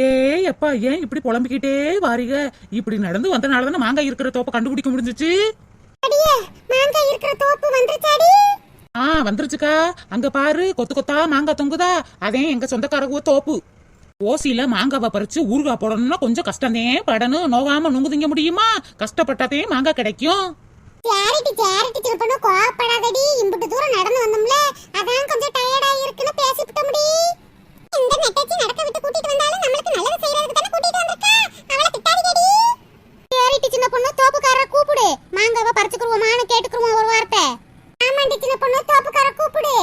ஏய் அப்பா, ஏன் இப்படி புலம்பிக்கிட்டே வாரீங்க? இப்படி நடந்து வந்தனாலதானே மாங்காய் இருக்கிற தோப்பை கண்டுபிடிக்க முடிஞ்சிச்சு. மாங்காய் இருக்கிற தோப்பு வந்துருச்சாடி? வந்துருச்சுக்கா. அங்க பாரு, கொத்து கொத்தா மாங்காய் தொங்குதா. அதே எங்க சொந்தக்காரங்க தோப்பு. ஓசியில மாங்காவை பறிச்சு ஊறுகாய் போடணும்னா கொஞ்சம் கஷ்டந்தே படணும். நோகாம நுங்கு திங்க முடியுமா? கஷ்டப்பட்டாதே மாங்காய் கிடைக்கும். சேரிட்டி திருப்பணும், கோவப்படாதடி. இம்புட்டு தூரம் நடந்து வந்தோம்ல, அதான் கொஞ்சம் டயர்டா இருக்குன்னு பேசிவிட்ட முடி. இந்த நெட்டச்சி நடக்க விட்டு கூட்டிட்டு வந்தாலும் நம்மளுக்கு நல்லது செய்யறதுக்கு தானே கூட்டிட்டு வந்திருக்கா. அவளை திட்டாதீங்கடி. சேரிட்டி சின்ன பொண்ணு, தோப்புக்காரரை கூப்பிடு. மாங்காவை பறிச்சுக்குருவோமான்னு கேட்டுக்குருவோம் ஒரு வார்த்தை. ஆமாண்டி சின்ன பொண்ணு, தோப்புக்காரரை கூப்பிடு.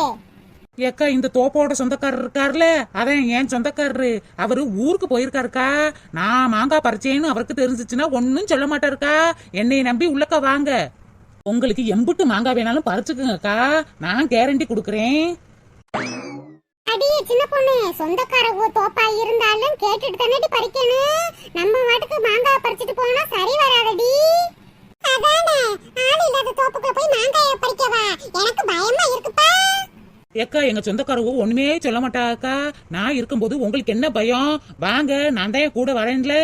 ஏக்கா, இந்த தோப்போட சொந்தக்காரர் இருக்காருல, அதான் என் சொந்தக்காரரு. அவரு ஊருக்கு போயிருக்காருக்கா. நான் மாங்காய் பறிச்சேன்னு அவருக்கு தெரிஞ்சிச்சுன்னா ஒன்னும் சொல்ல மாட்டாருக்கா. என்னைய நம்பி உள்ளக்கா வாங்க. உங்களுக்கு எம்புட்டு மாங்காய் வேணாலும் பறிச்சுக்குங்கக்கா, நான் கேரண்டி குடுக்கறேன். அடி சின்ன பொண்ணு, சொந்தக்காரங்க தோப்பா இருந்தாலும் கேட்டுட்டு தானே பறிக்கணும். நம்ம வாட்டுக்கு மாங்காய் பறிச்சுட்டு போனா சரி வராதடி. அதானே, ஆள் இல்லாத தோப்புக்குள்ள போய் மாங்காயை பறிக்கவா? எனக்கு பயமா இருக்குப்பா. ஏக்கா, எங்க சொந்தக்காரவங்க ஒண்ணுமே சொல்ல மாட்டாக்கா. நான் இருக்கும்போது உங்களுக்கு என்ன பயம்? வாங்க, நான் தான் கூட வரேன்ல.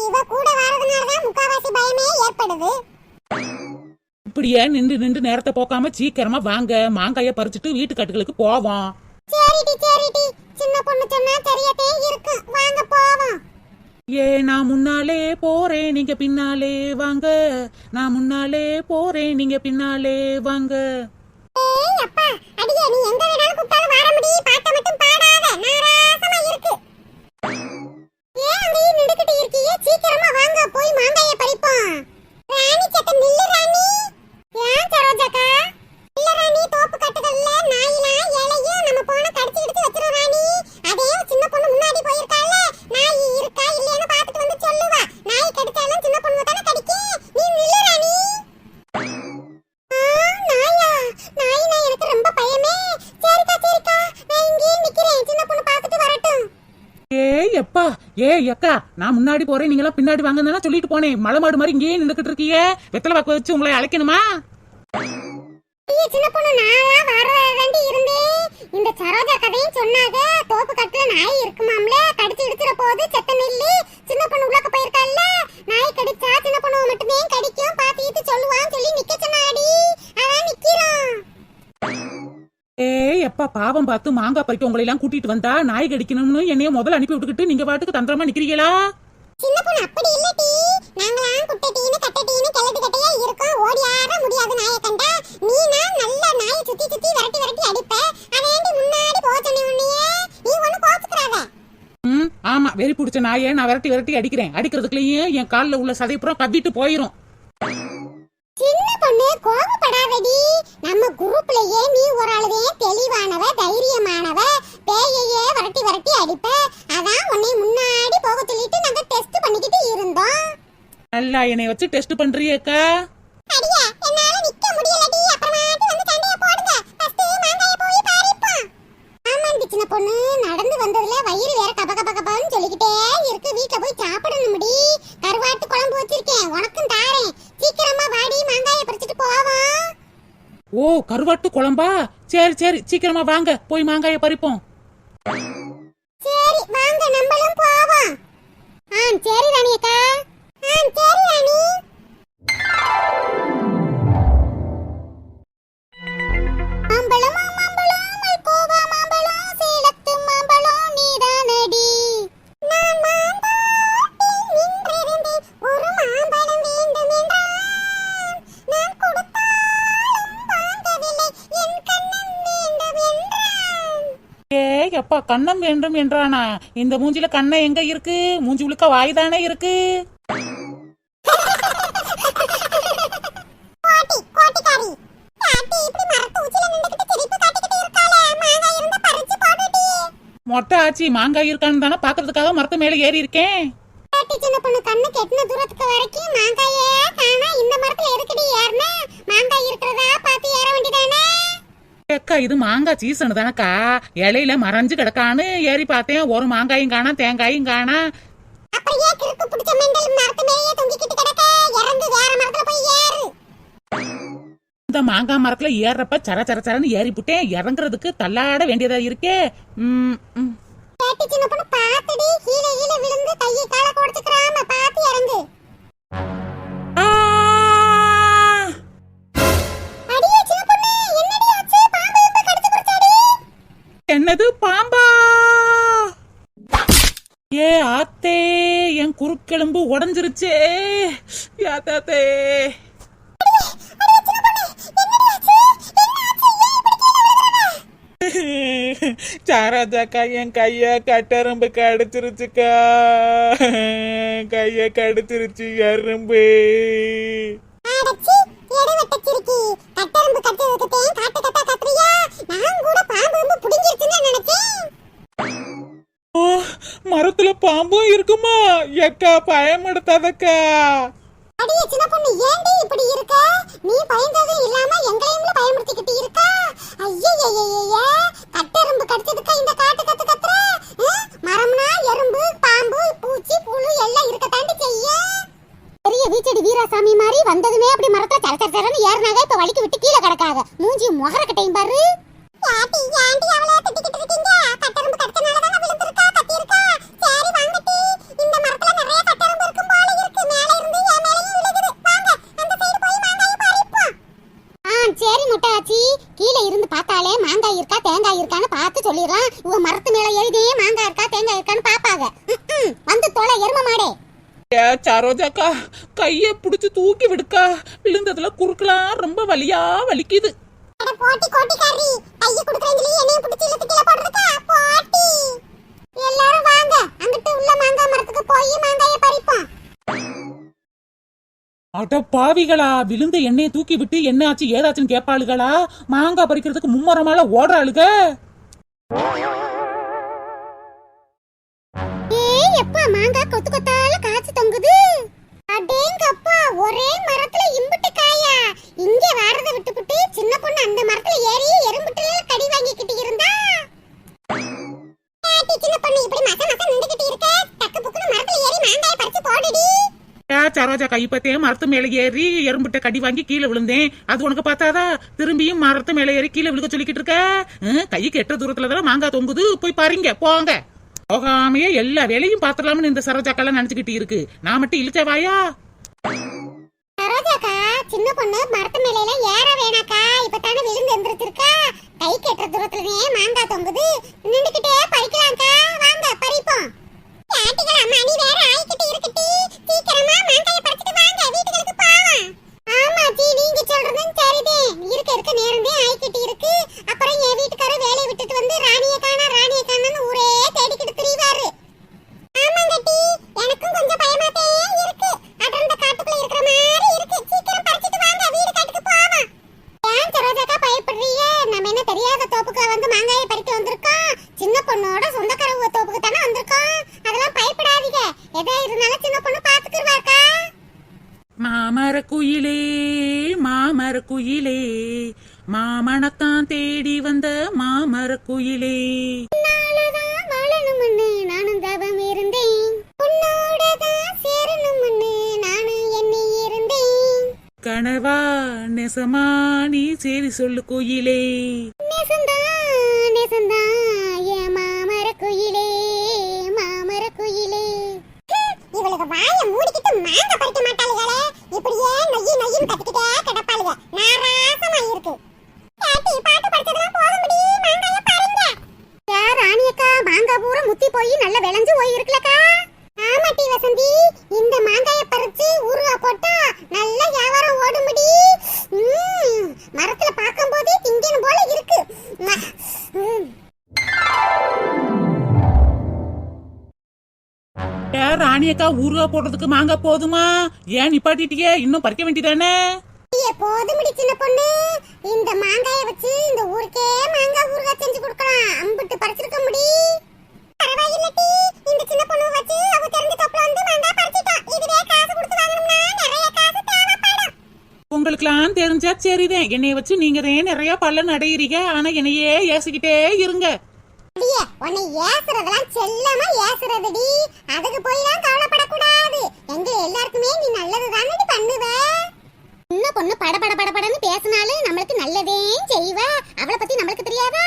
இவ கூட வரதுனாலதான் முக்காவாசி பயமே ஏற்படுது. இப்படியே நின்று நேரத்தை போக்காம சீக்கிரமா வாங்க, மாங்காய பறிச்சுட்டு வீட்டு கட்டுகளுக்கு போவோம். சரிடி சின்ன பொண்ணு சொன்னா சரியாதே இருக்கு. வாங்க போவோம். நான் முன்னாலே போறேன், நீங்க பின்னாலே வாங்க. நான் முன்னாலே போறேன், நீங்க பின்னாலே வாங்க. ஏய் அப்பா, அடியே நீ எங்க வேணாலும் கூப்பிட்டாலும் வர முடி. பாட்ட மட்டும் பாடாத, நாராசமா இருக்கு. ஏன் அங்கேயே நின்னுக்கிட்டு இருக்கீங்க? சீக்கிரமா வாங்க, போய் மாங்காயை பறிப்போம். ராணி சத்த நில்லு ராணி. ஏன் சரோஜாக்கா? இல்ல ராணி, தோப்பு கட்டுகள்ல நாயிலாம் இலையும் நம்ம போன கடிச்சு எடுத்து வச்சிரும் ராணி. அதே சின்ன பொண்ணு முன்னாடி போயிருக்கால, நாய் இருக்கா இல்லையான்னு பாத்துட்டு வந்து சொல்லுவா. நாய் கடிச்சாலும் சின்ன பொண்ணு தானே கடிக்கும். நீ நில்லு ராணி. நாயினா எனக்கு ரொம்ப பயமே. சரிக்கா, நான் இங்கேயே நிக்கிறேன். சின்ன பொண்ணு பாத்துட்டு வரட்டும். எப்பா, அக்கா, நான் முன்னாடி போறேன், நீங்களாம் பின்னாடி வாங்கன்னு சொல்லிட்டு போனேன். மலை மாடு மாதிரி இங்கேயே நின்னுக்கிட்டு இருக்கீங்க. வெத்தலை வாக்கு வச்சு உங்களை அழைக்கணுமா? சின்ன பொண்ணு, நான் வரதாண்டி இருந்தேன். இந்த சரோஜா கதையும் சொன்னாங்க. தோப்பு கட்டுல நாய் இருக்குமாம்ல, கடிச்சு இடிச்சிட போகுது. செத்த நெல்லி சின்ன பொண்ணு உள்ளக்க போயிருக்கால. நாய் கடிச்சா சின்ன பொண்ணு மட்டுமே கடிக்கும், பாத்திட்டு சொல்லுவான்னு சொல்லி நிக்க சொன்னாடி. அதான் நிக்கிறோம். எப்பா, பாவம் பார்த்து மாங்காய் பறிக்க உங்களை எல்லாம் கூட்டிட்டு வந்தா நாய் கடிக்கணும்னு என்னைய முதல்ல அனுப்பி விட்டுக்கிட்டு நீங்க பாட்டுக்கு தந்திரமா நிக்கிறீங்களா? சின்ன பொண்ணு அப்படி இல்லடி. நாங்களாம் குட்டட்டீன்னு கட்டட்டீன்னு கிளட்டு கட்டையா இருக்கோம். ஓடி ஆட முடியாது நாயை கண்டா. நீனா நல்ல நாயை சுத்தி விரட்டி அடிப்ப. அதேண்டி முன்னாடி போச்சனே உன்னையே. நீ ஒண்ணு போச்சுக்கறாத. ஆமா, வெறி பிடிச்ச நாயை நான் விரட்டி அடிக்கிறேன். அடிக்கிறதுக்குள்ளேயும் என் காலில் உள்ள சதைப்புறம் கவ்விட்டு போயிரும். சின்ன பொண்ணு கோபப்படாதடி. நம்ம குரூப்லயே நீ ஒரு ஆளுவே தெளிவானவ, தைரியமானவ. பேயையே விரட்டி அடிப்ப. அதான் உன்னை முன்னாடி போக சொல்லிட்டு நாங்க டெஸ்ட் பண்ணிக்கிட்டு இருந்தோம். நல்லா என்னை வச்சு டெஸ்ட் பண்றியேக்கா. அடியா, என்னால நிக்க முடியலடி. அப்புறமாட்டி வந்து சண்டைய போடுங்க. ஃபர்ஸ்ட் மாங்காயை போய் பறிப்போம். ஆமாண்டி சின்ன பொண்ணு, நடந்து வந்ததுல வயிறு வேற கபகபன்னு சொல்லிக்கிட்டே இருக்கு. வீட்ல போய் சாப்பிடணும் முடி. கருவாட்டு குழம்பு வச்சிருக்கேன், உனக்கும் தாரேன். சீக்கிரமா வாடி, மாங்காயை பறிச்சிட்டு போவோம். ஓ, கருவாட்டு குழம்பா? சரி, சீக்கிரமா வாங்க, போய் மாங்காயை பறிப்போம். சரி வாங்க, நம்மளும் போவோம். சரி ராணி அக்கா. சரி ராணி. மாம்பழம் மல்கோவா மாம்பழம், சேலத்து மாம்பழம் நீதானடி. நான் மாந்தோட்டில் நின்றிருந்து ஒரு மாம்பழம் வேண்டும் என்றான். நான் கொடுத்தாலும் வாங்கவில்லை, என் கண்ணன் வேண்டும் என்றான். எப்பா, கண்ணம் வேண்டும் என்றானா? இந்த மூஞ்சில கண்ணம் எங்க இருக்கு? மூஞ்சி உழுக்க வாய் தானே இருக்கு. மொட்டை ஆச்சி, மாங்காய் இருக்கான்னு தானே பாக்குறதுக்காக மரத்து மேல ஏறி இருக்கேன். சின்ன பொண்ணு, கண்ணு கெட்டின தூரத்துக்கு வரைக்கும் மாங்காயே காணா. இந்த மரத்துல எதுக்கடி ஏறனா? மாங்காய் இருக்கிறதா பார்த்து ஏற வேண்டியதானே. அக்கா, இது மாங்காய் சீசன் தானக்கா. இலையில மறைஞ்சு கிடக்கான்னு ஏறி பார்த்தேன். ஒரு மாங்காயும் காணா, தேங்காயும் காணா. அப்படியே கிறுக்கு பிடிச்ச மெண்டல் மரத்து மேலே தொங்கிக்கிட்டு கிடக்க. இறந்து வேற மரத்துல போய் ஏறு. இந்த மாங்காய் மரத்துல ஏறப்ப சரன்னு ஏறி புட்டேன். இறங்குறதுக்கு தள்ளாட வேண்டியதா இருக்கே. ஏட்டி சின்ன பொண்ணு பாத்துடி, கீழே கீழே விழுந்து கையை காலை உடைச்சுக்கறாம பாத்து இறங்கு. ஆ! அடியே சின்ன பொண்ணு, என்னடி ஆச்சு? பாம்பு இப்ப கடிச்சு புடிச்சாடி. என்னது பாம்பா? ஏ ஆத்தே, என் குறுக்கெலும்பு உடைஞ்சிருச்சே. யாத்தாத்தே. சாராஜாக்கா, என் கைய கட்டெரும்பு கடிச்சிருச்சுக்கா. கைய கடிச்சிருச்சு எறும்பு. அடச்சி, எடவட்ட சிரிக்கி. கட்டெரும்பு கடிச்சதுக்கு தேன் காட்டு கட்டா கத்துறியா? நான் கூட பாம்பு வந்து புடிங்கிருச்சுன்னு நினைச்சேன். ஓ, மரத்துல பாம்பும் இருக்குமா? எக்கா பயமெடுத்தாதக்கா. அடியே சின்ன பொண்ணு, ஏண்டி இப்படி இருக்க? நீ பயந்ததும் இல்லாம எங்களையும் பயமுறுத்திக்கிட்டு இருக்க. ஐயையையைய, கட்டெரும்பு கடிச்சதுக்கு இந்த காட்டு கத்து கத்துற? மரம்னா எறும்பு, பாம்பு, பூச்சி, புழு எல்லாம் இருக்கத்தாண்டி செய்யும். பெரிய வீச்சடி வீராசாமி மாதிரி வந்ததுமே அப்படி மரத்துல சர சர சரன்னு ஏறினாக இப்ப வலிக்கு விட்டு கீழே கிடக்காக. மூஞ்சி முகர கட்டையும் பாரு. யாட்டி ஏண்டி அவளை திட்டிக்கிட்டு இருக்கீங்க? கட்டெரும்பு கடிச்சனால தான் விழுந்திருக்கா, கத்தி இருக்கா. சரி வாங்கட்டி, இந்த மரத்துல நிறைய கட்டெரும்பு இருக்கும் போல இருக்கு. மேல இருந்து என் மேலயும் விழுகுது. வாங்க அந்த சைடு போய் மாங்காயை பறிப்போம். சரி முட்டாச்சி, கீழே இருந்து பார்த்தாலே மாங்காய் இருக்கா தேங்காய் இருக்கான்னு பார்த்து சொல்லிடலாம். உங்க மரத்து மேல எழுதியே மாங்காய் இருக்கா தேங்காய் இருக்கான்னு பாப்பாங்க. வந்து தொலை எரும மாடே. ஏ சரோஜாக்கா, கைய புடிச்சு தூக்கி விடுக்கா. விழுந்ததுல குறுக்கலாம் ரொம்ப வலியா வலிக்குது. அட போட்டி கோட்டிக்காரி, கைய குடுக்குறீங்களே என்னைய புடிச்சு இழுத்து கீழ போடுறதுக்கா? போட்டி. எல்லாரும் வாங்க, அங்கிட்டு உள்ள மாங்காய் மரத்துக்கு போய் மாங்காயை பறிப்போம். அட பாவிகளா, விழுந்த எண்ணெயை தூக்கி விட்டு என்ன ஆச்சு ஏதாச்சுன்னு கேட்பாளுகளா? மாங்காய் பறிக்கிறதுக்கு மும்மரமால ஓடுறாளுக. ஏய் எப்பா, மாங்காய் கொத்து கொத்தால காய்ச்சி தொங்குது. அடேங்கப்பா, ஒரே மரத்துல இம்புட்டு காயா. இங்க வாரத விட்டுப்புட்டு சின்ன பொண்ணு அந்த மரத்துல ஏறி எறும்புட்டுல கடி வாங்கிக்கிட்டு இருந்தா. ஏட்டி சின்ன பொண்ணு, இப்படி மச மச நின்னுக்கிட்டு இருக்க? டக்கு புக்குன்னு மரத்துல ஏறி மாங்காயை பறிச்சு போடுடி. ஏ சரோஜாக்கா, இப்பத்தே மரத்து மேல ஏறி எறும்பிட்ட கடி வாங்கி கீழே விழுந்தேன். அது உனக்கு பார்த்தாதா? திரும்பியும் மரத்து மேல ஏறி கீழே விழுக சொல்லிக்கிட்டு இருக்க? கைக்கு எட்ட தூரத்துல தானே மாங்காய் தொங்குது. போய் பாருங்க போங்க. போகாமையே எல்லா வேலையும் பாத்துடலாம்னு இந்த சரோஜாக்கெல்லாம் நினைச்சுக்கிட்டு இருக்கு. நான் மட்டும் இழுச்ச வாயா? சரோஜாக்கா, சின்ன பொண்ணு மரத்து மேல எல்லாம் ஏற வேணாக்கா. இப்பதானே விழுந்து எந்திரிச்சிருக்கா. கை கெட்டுற தூரத்துலயே மாங்காய் தொங்குது. நின்னுக்கிட்டே பறிக்கலாம்க்கா. வாங்க பறிப்போம். யாட்டிகள் அம்மா, நீ வேற ஆயிக்கிட்டு இருக்கட்டி. சீக்கிரமா மாங்காயை பறிச்சிட்டு வாங்க, வீட்டுக்கு போவோம். ஆமா ஜி, நீங்க சொல்றதும் சரிதான். இருக்க நேரமே ஆயிக்கிட்டு இருக்கு. அப்புறம் என் வீட்டுக்காரர் வேலையை விட்டுட்டு வந்து ராணியை காணான்னு ஊரே தேடிக்கிட்டு திரிவாரு. ஆமாங்கட்டி, எனக்கும் கொஞ்சம் பயமாத்தே இருக்கு. அடர்ந்த காட்டுக்குள்ள இருக்கிற மாதிரி இருக்கு. சீக்கிரம் பறிச்சிட்டு வாங்க, வீடு காட்டுக்கு போவோம். ஏன் சரோஜாக்கா பயப்படுறீங்க? நம்ம என்ன தெரியாத தோப்புக்கு வந்து மாங்காயை பறிக்க வந்திருக்கோம்? சின்ன பொண்ணோட சொந்தக்காரவ தோப்புக்கு தானே வந்திருக்கோம். அதெல்லாம் பயப்படாதீங்க. எதா இருந்தாலும் சின்ன பொண்ணு பாத்துக்குவாக்கா. மாமர குயிலே, மாமர குயிலே, மாமனத்தான் தேடி வந்த மாமர குயிலே. நாளதான் வாழணும்னு நானும் தவம் இருந்தேன். உன்னோடதான் சேரணும்னு நானும் எண்ணி இருந்தேன். கனவா நெசமா நீ சரி சொல்லு குயிலே. நெசந்தான் என் மாமர குயிலே, மாமர குயிலே. இவளுக்கு வாய மூடிக்கிட்டு மாங்க பறிக்க மாட்டாளுகளே. இப்படியே நொய்யி நொய்யின்னு கத்திக்கிட்டே கிடப்பாளுக. நாராசமா இருக்கு. கேட்டி, பாட்டு படிச்சதெல்லாம் போக முடியும். மாங்காய பாருங்க. யார் ராணியக்கா, மாங்காய் பூரா முத்தி போய் நல்ல விளைஞ்சு போய் இருக்குலக்கா. ஆமாட்டி வசந்தி, இந்த மாங்காய பறிச்சு ஊறுகாய் போட்டா நல்ல வியாபாரம் ஓடும்படி. மரத்துல பார்க்கும் போதே திங்கணும் போல இருக்கு. ஏ ராணியக்கா, ஊறுகாய் போடுறதுக்கு மாங்காய் போதுமா? ஏன் நிப்பாட்டிட்டியே? இன்னும் பறிக்க வேண்டியதானே? போதுமிடி சின்ன பொண்ணு. இந்த மாங்காய வச்சு இந்த ஊருக்கே மாங்காய் ஊறுகாய் செஞ்சு கொடுக்கலாம். அம்பிட்டு பறிச்சிருக்க முடி. பரவாயில்லட்டி, இந்த சின்ன பொண்ணு வச்சு அவ தெரிஞ்ச தப்புல வந்து மாங்காய் பறிச்சிட்டோம். இதுவே காசு கொடுத்து வாங்கணும்னா நிறைய காசு தேவைப்படும். உங்களுக்குலாம் தெரிஞ்சா சரிதான். என்னைய வச்சு நீங்க நிறைய பல்லன் அடையிறீங்க. ஆனா என்னையே ஏசிக்கிட்டே இருங்க. அடியே, உன்னை ஏசுறதெல்லாம் செல்லமா ஏசுறதுடி. அதுக்கு போய்லாம் கவலைப்படக்கூடாது. எங்க எல்லாருக்குமே நீ நல்லதுதானே பண்ணுவ. சின்ன பொண்ணு பட பட பட படன்னு பேசினாலும் நம்மளுக்கு நல்லதே செய்வா. அவளை பத்தி நம்மளுக்கு தெரியாதா?